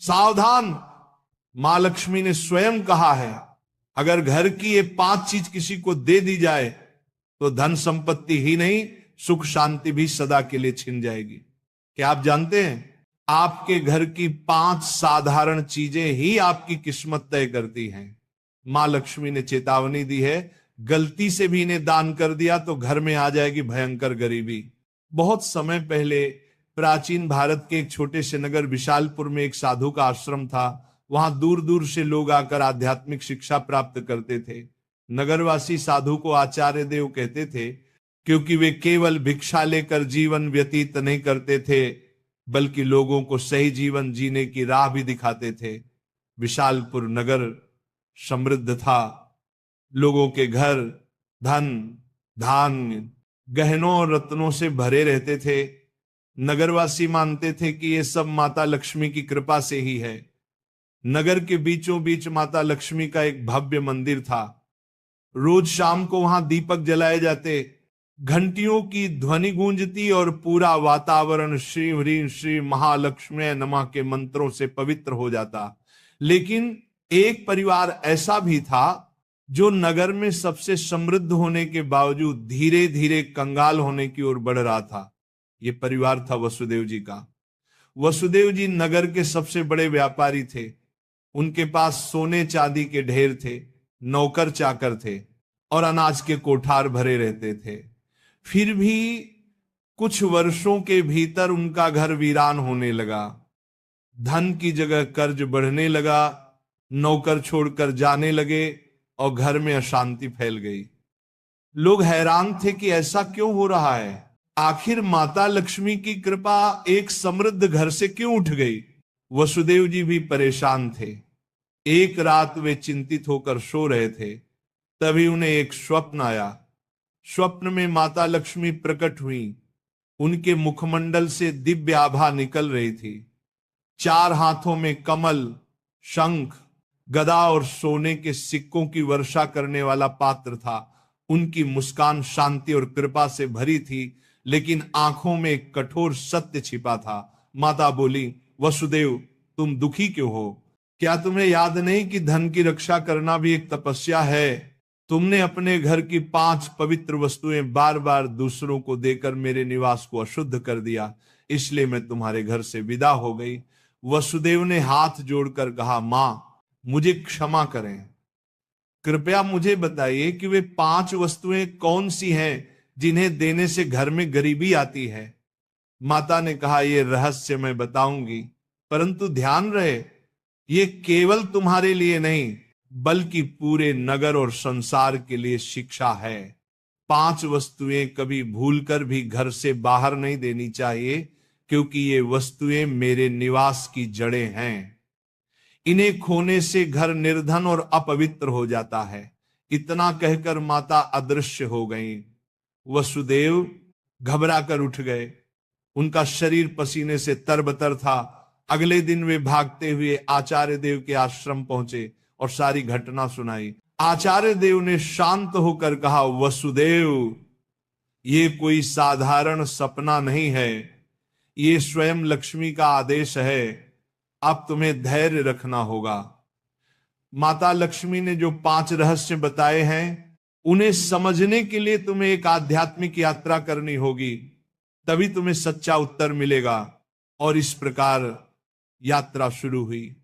सावधान, मां लक्ष्मी ने स्वयं कहा है, अगर घर की ये 5 चीज किसी को दे दी जाए तो धन संपत्ति ही नहीं, सुख शांति भी सदा के लिए छिन जाएगी। क्या आप जानते हैं, आपके घर की 5 साधारण चीजें ही आपकी किस्मत तय करती हैं। मां लक्ष्मी ने चेतावनी दी है, गलती से भी इन्हें दान कर दिया तो घर में आ जाएगी भयंकर गरीबी। बहुत समय पहले प्राचीन भारत के एक छोटे से नगर विशालपुर में एक साधु का आश्रम था। वहां दूर दूर से लोग आकर आध्यात्मिक शिक्षा प्राप्त करते थे। नगरवासी साधु को आचार्य देव कहते थे, क्योंकि वे केवल भिक्षा लेकर जीवन व्यतीत नहीं करते थे, बल्कि लोगों को सही जीवन जीने की राह भी दिखाते थे। विशालपुर नगर समृद्ध था, लोगों के घर धन, धान्य, गहनों और रत्नों से भरे रहते थे। नगरवासी मानते थे कि यह सब माता लक्ष्मी की कृपा से ही है। नगर के बीचों बीच माता लक्ष्मी का एक भव्य मंदिर था। रोज शाम को वहां दीपक जलाए जाते, घंटियों की ध्वनि गूंजती और पूरा वातावरण श्री ह्रीं श्री महालक्ष्मी नमः के मंत्रों से पवित्र हो जाता। लेकिन एक परिवार ऐसा भी था जो नगर में सबसे समृद्ध होने के बावजूद धीरे धीरे कंगाल होने की ओर बढ़ रहा था। यह परिवार था वसुदेव जी का। वसुदेव जी नगर के सबसे बड़े व्यापारी थे। उनके पास सोने चांदी के ढेर थे, नौकर चाकर थे और अनाज के कोठार भरे रहते थे। फिर भी कुछ वर्षों के भीतर उनका घर वीरान होने लगा। धन की जगह कर्ज बढ़ने लगा, नौकर छोड़कर जाने लगे और घर में अशांति फैल गई। लोग हैरान थे कि ऐसा क्यों हो रहा है, आखिर माता लक्ष्मी की कृपा एक समृद्ध घर से क्यों उठ गई। वसुदेव जी भी परेशान थे। एक रात वे चिंतित होकर सो रहे थे, तभी उन्हें एक स्वप्न आया। स्वप्न में माता लक्ष्मी प्रकट हुई। उनके मुखमंडल से दिव्य आभा निकल रही थी। 4 हाथों में कमल, शंख, गदा और सोने के सिक्कों की वर्षा करने वाला पात्र था। उनकी मुस्कान शांति और कृपा से भरी थी, लेकिन आंखों में एक कठोर सत्य छिपा था। माता बोली, वसुदेव, तुम दुखी क्यों हो? क्या तुम्हें याद नहीं कि धन की रक्षा करना भी एक तपस्या है? तुमने अपने घर की 5 पवित्र वस्तुएं बार बार दूसरों को देकर मेरे निवास को अशुद्ध कर दिया, इसलिए मैं तुम्हारे घर से विदा हो गई। वसुदेव ने हाथ जोड़कर कहा, मां, मुझे क्षमा करें। कृपया मुझे बताइए कि वे 5 वस्तुएं कौन सी हैं जिन्हें देने से घर में गरीबी आती है। माता ने कहा, यह रहस्य मैं बताऊंगी, परंतु ध्यान रहे, ये केवल तुम्हारे लिए नहीं बल्कि पूरे नगर और संसार के लिए शिक्षा है। 5 वस्तुएं कभी भूलकर भी घर से बाहर नहीं देनी चाहिए, क्योंकि ये वस्तुएं मेरे निवास की जड़ें हैं। इन्हें खोने से घर निर्धन और अपवित्र हो जाता है। इतना कहकर माता अदृश्य हो गई। वसुदेव घबरा कर उठ गए। उनका शरीर पसीने से तरबतर था। अगले दिन वे भागते हुए आचार्य देव के आश्रम पहुंचे और सारी घटना सुनाई। आचार्य देव ने शांत होकर कहा, वसुदेव, ये कोई साधारण सपना नहीं है, ये स्वयं लक्ष्मी का आदेश है। अब तुम्हें धैर्य रखना होगा। माता लक्ष्मी ने जो 5 रहस्य बताए हैं, उन्हें समझने के लिए तुम्हें एक आध्यात्मिक यात्रा करनी होगी, तभी तुम्हें सच्चा उत्तर मिलेगा। और इस प्रकार यात्रा शुरू हुई।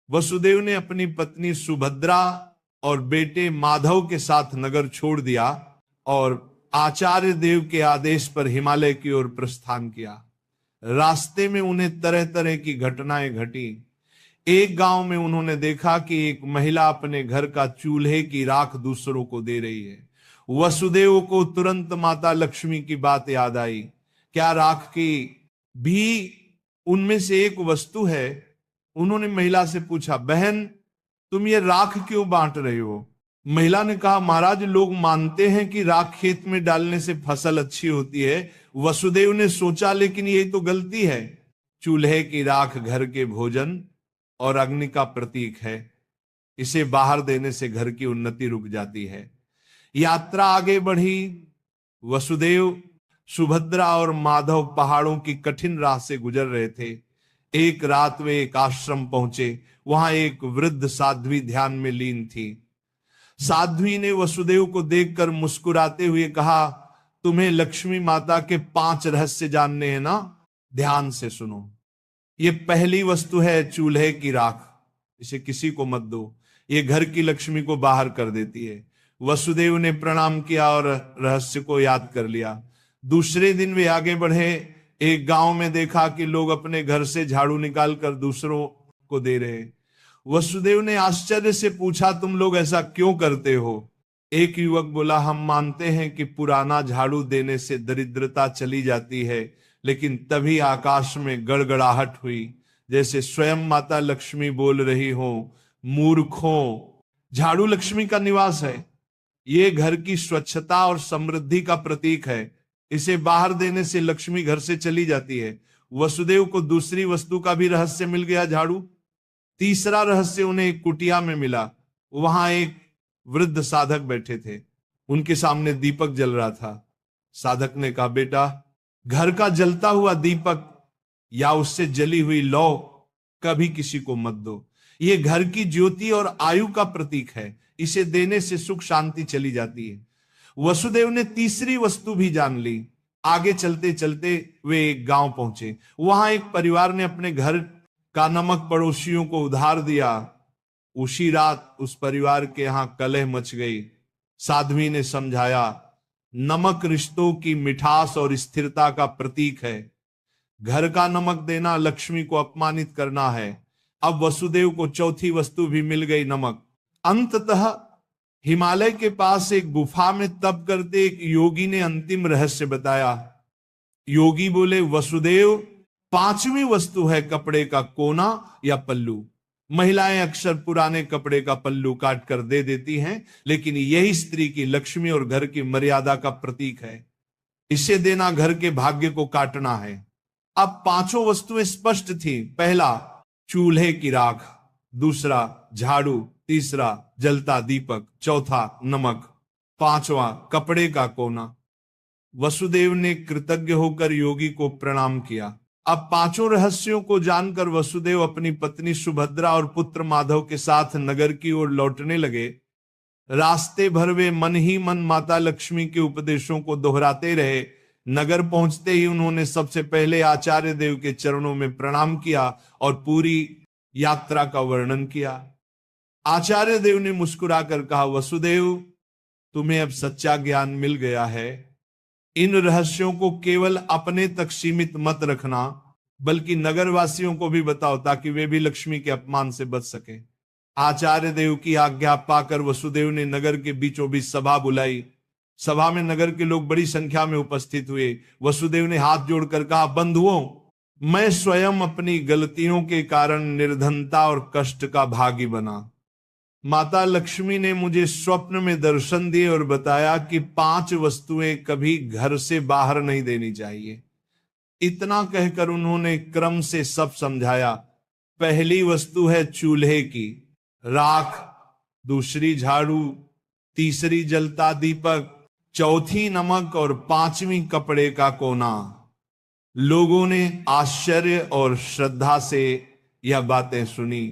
वसुदेव ने अपनी पत्नी सुभद्रा और बेटे माधव के साथ नगर छोड़ दिया और आचार्य देव के आदेश पर हिमालय की ओर प्रस्थान किया। रास्ते में उन्हें तरह तरह की घटनाएं घटी। एक गांव में उन्होंने देखा कि एक महिला अपने घर का चूल्हे की राख दूसरों को दे रही है। वसुदेव को तुरंत माता लक्ष्मी की बात याद आई। क्या राख की भी उनमें से एक वस्तु है? उन्होंने महिला से पूछा, बहन, तुम ये राख क्यों बांट रही हो? महिला ने कहा, महाराज, लोग मानते हैं कि राख खेत में डालने से फसल अच्छी होती है। वसुदेव ने सोचा, लेकिन यही तो गलती है। चूल्हे की राख घर के भोजन और अग्नि का प्रतीक है। इसे बाहर देने से घर की उन्नति रुक जाती है। यात्रा आगे बढ़ी। वसुदेव, सुभद्रा और माधव पहाड़ों की कठिन राह से गुजर रहे थे। एक रात वे एक आश्रम पहुंचे। वहां एक वृद्ध साध्वी ध्यान में लीन थी। साध्वी ने वसुदेव को देखकर मुस्कुराते हुए कहा, तुम्हें लक्ष्मी माता के 5 रहस्य जानने हैं ना? ध्यान से सुनो। ये पहली वस्तु है चूल्हे की राख। इसे किसी को मत दो, ये घर की लक्ष्मी को बाहर कर देती है। वसुदेव ने प्रणाम किया और रहस्य को याद कर लिया। दूसरे दिन वे आगे बढ़े। एक गांव में देखा कि लोग अपने घर से झाड़ू निकालकर दूसरों को दे रहे। वसुदेव ने आश्चर्य से पूछा, तुम लोग ऐसा क्यों करते हो? एक युवक बोला, हम मानते हैं कि पुराना झाड़ू देने से दरिद्रता चली जाती है। लेकिन तभी आकाश में गड़गड़ाहट हुई, जैसे स्वयं माता लक्ष्मी बोल रही हो, मूर्खों, झाड़ू लक्ष्मी का निवास है। ये घर की स्वच्छता और समृद्धि का प्रतीक है। इसे बाहर देने से लक्ष्मी घर से चली जाती है। वसुदेव को दूसरी वस्तु का भी रहस्य मिल गया, झाड़ू। तीसरा रहस्य उन्हें एक कुटिया में मिला। वहां एक वृद्ध साधक बैठे थे। उनके सामने दीपक जल रहा था। साधक ने कहा, बेटा, घर का जलता हुआ दीपक या उससे जली हुई लौ कभी किसी को मत दो। ये घर की ज्योति और आयु का प्रतीक है। इसे देने से सुख शांति चली जाती है। वसुदेव ने तीसरी वस्तु भी जान ली। आगे चलते चलते वे एक गांव पहुंचे। वहां एक परिवार ने अपने घर का नमक पड़ोसियों को उधार दिया। उसी रात उस परिवार के यहां कलह मच गई। साध्वी ने समझाया, नमक रिश्तों की मिठास और स्थिरता का प्रतीक है। घर का नमक देना लक्ष्मी को अपमानित करना है। अब वसुदेव को चौथी वस्तु भी मिल गई, नमक। अंततः हिमालय के पास एक गुफा में तप करते एक योगी ने अंतिम रहस्य बताया। योगी बोले, वसुदेव, 5वीं वस्तु है कपड़े का कोना या पल्लू। महिलाएं अक्सर पुराने कपड़े का पल्लू काट कर दे देती हैं, लेकिन यही स्त्री की लक्ष्मी और घर की मर्यादा का प्रतीक है। इसे देना घर के भाग्य को काटना है। अब 5 वस्तुएं स्पष्ट थी। पहला, चूल्हे की राख। दूसरा, झाड़ू। तीसरा, जलता दीपक। चौथा, नमक। 5वां, कपड़े का कोना। वसुदेव ने कृतज्ञ होकर योगी को प्रणाम किया। अब 5 रहस्यों को जानकर वसुदेव अपनी पत्नी सुभद्रा और पुत्र माधव के साथ नगर की ओर लौटने लगे। रास्ते भर वे मन ही मन माता लक्ष्मी के उपदेशों को दोहराते रहे। नगर पहुंचते ही उन्होंने सबसे पहले आचार्य देव के चरणों में प्रणाम किया और पूरी यात्रा का वर्णन किया। आचार्य देव ने मुस्कुराकर कहा, वसुदेव, तुम्हें अब सच्चा ज्ञान मिल गया है। इन रहस्यों को केवल अपने तक सीमित मत रखना, बल्कि नगरवासियों को भी बताओ, ताकि वे भी लक्ष्मी के अपमान से बच सके। आचार्य देव की आज्ञा पाकर वसुदेव ने नगर के बीचों बीच सभा बुलाई। सभा में नगर के लोग बड़ी संख्या में उपस्थित हुए। वसुदेव ने हाथ जोड़कर कहा, बंधुओं, मैं स्वयं अपनी गलतियों के कारण निर्धनता और कष्ट का भागी बना। माता लक्ष्मी ने मुझे स्वप्न में दर्शन दिए और बताया कि 5 वस्तुएं कभी घर से बाहर नहीं देनी चाहिए। इतना कहकर उन्होंने क्रम से सब समझाया। पहली वस्तु है चूल्हे की राख, दूसरी झाड़ू, तीसरी जलता दीपक, चौथी नमक और 5वीं कपड़े का कोना। लोगों ने आश्चर्य और श्रद्धा से यह बातें सुनी।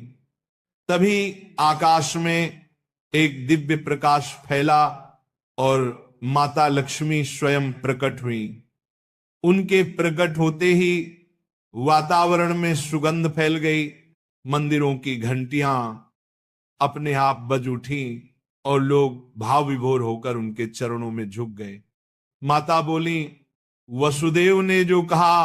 तभी आकाश में एक दिव्य प्रकाश फैला और माता लक्ष्मी स्वयं प्रकट हुई। उनके प्रकट होते ही वातावरण में सुगंध फैल गई। मंदिरों की घंटियां अपने आप बज उठी और लोग भाव विभोर होकर उनके चरणों में झुक गए। माता बोली, वसुदेव ने जो कहा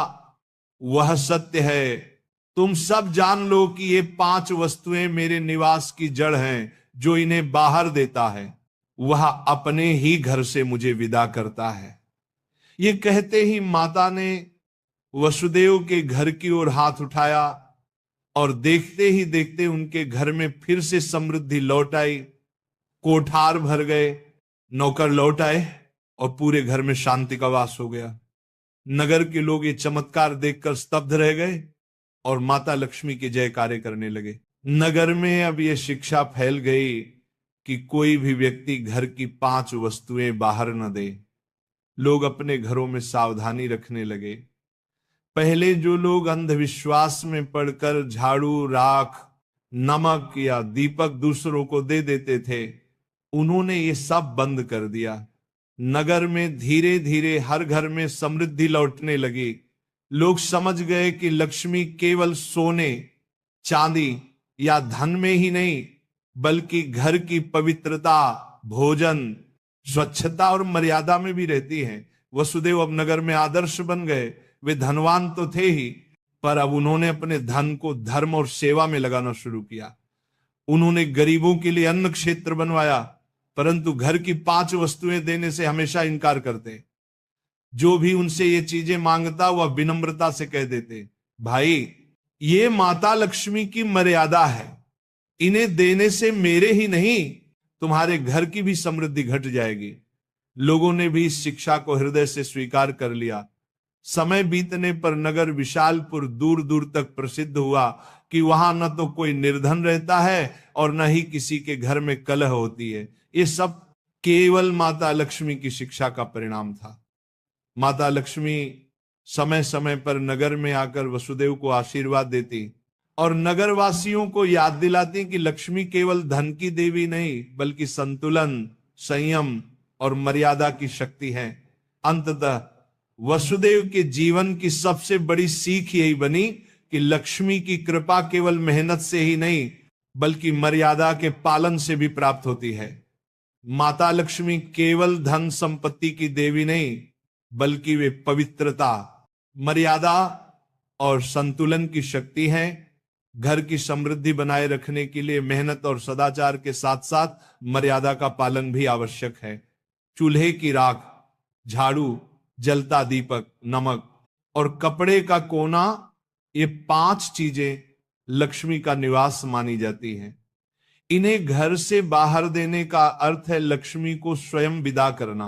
वह सत्य है। तुम सब जान लो कि ये 5 वस्तुएं मेरे निवास की जड़ हैं। जो इन्हें बाहर देता है वह अपने ही घर से मुझे विदा करता है। ये कहते ही माता ने वसुदेव के घर की ओर हाथ उठाया और देखते ही देखते उनके घर में फिर से समृद्धि लौट आई। कोठार भर गए, नौकर लौट आए और पूरे घर में शांति का वास हो गया। नगर के लोग ये चमत्कार देखकर स्तब्ध रह गए और माता लक्ष्मी के जयकारे करने लगे। नगर में अब यह शिक्षा फैल गई कि कोई भी व्यक्ति घर की 5 वस्तुएं बाहर न दे। लोग अपने घरों में सावधानी रखने लगे। पहले जो लोग अंधविश्वास में पड़कर झाड़ू, राख, नमक या दीपक दूसरों को दे देते थे, उन्होंने ये सब बंद कर दिया। नगर में धीरे धीरे हर घर में समृद्धि लौटने लगी। लोग समझ गए कि लक्ष्मी केवल सोने, चांदी या धन में ही नहीं, बल्कि घर की पवित्रता, भोजन, स्वच्छता और मर्यादा में भी रहती है। वसुदेव अब नगर में आदर्श बन गए। वे धनवान तो थे ही, पर अब उन्होंने अपने धन को धर्म और सेवा में लगाना शुरू किया। उन्होंने गरीबों के लिए अन्न क्षेत्र बनवाया, परंतु घर की 5 वस्तुएं देने से हमेशा इनकार करते। जो भी उनसे ये चीजें मांगता वह विनम्रता से कह देते, भाई ये माता लक्ष्मी की मर्यादा है, इन्हें देने से मेरे ही नहीं तुम्हारे घर की भी समृद्धि घट जाएगी। लोगों ने भी इस शिक्षा को हृदय से स्वीकार कर लिया। समय बीतने पर नगर विशालपुर दूर दूर तक प्रसिद्ध हुआ कि वहां न तो कोई निर्धन रहता है और न ही किसी के घर में कलह होती है। ये सब केवल माता लक्ष्मी की शिक्षा का परिणाम था। माता लक्ष्मी समय समय पर नगर में आकर वसुदेव को आशीर्वाद देती और नगरवासियों को याद दिलाती कि लक्ष्मी केवल धन की देवी नहीं, बल्कि संतुलन, संयम और मर्यादा की शक्ति है। अंततः वसुदेव के जीवन की सबसे बड़ी सीख यही बनी कि लक्ष्मी की कृपा केवल मेहनत से ही नहीं, बल्कि मर्यादा के पालन से भी प्राप्त होती है। माता लक्ष्मी केवल धन संपत्ति की देवी नहीं, बल्कि वे पवित्रता, मर्यादा और संतुलन की शक्ति है। घर की समृद्धि बनाए रखने के लिए मेहनत और सदाचार के साथ साथ मर्यादा का पालन भी आवश्यक है। चूल्हे की राख, झाड़ू, जलता दीपक, नमक और कपड़े का कोना, ये 5 चीजें लक्ष्मी का निवास मानी जाती हैं। इन्हें घर से बाहर देने का अर्थ है लक्ष्मी को स्वयं विदा करना।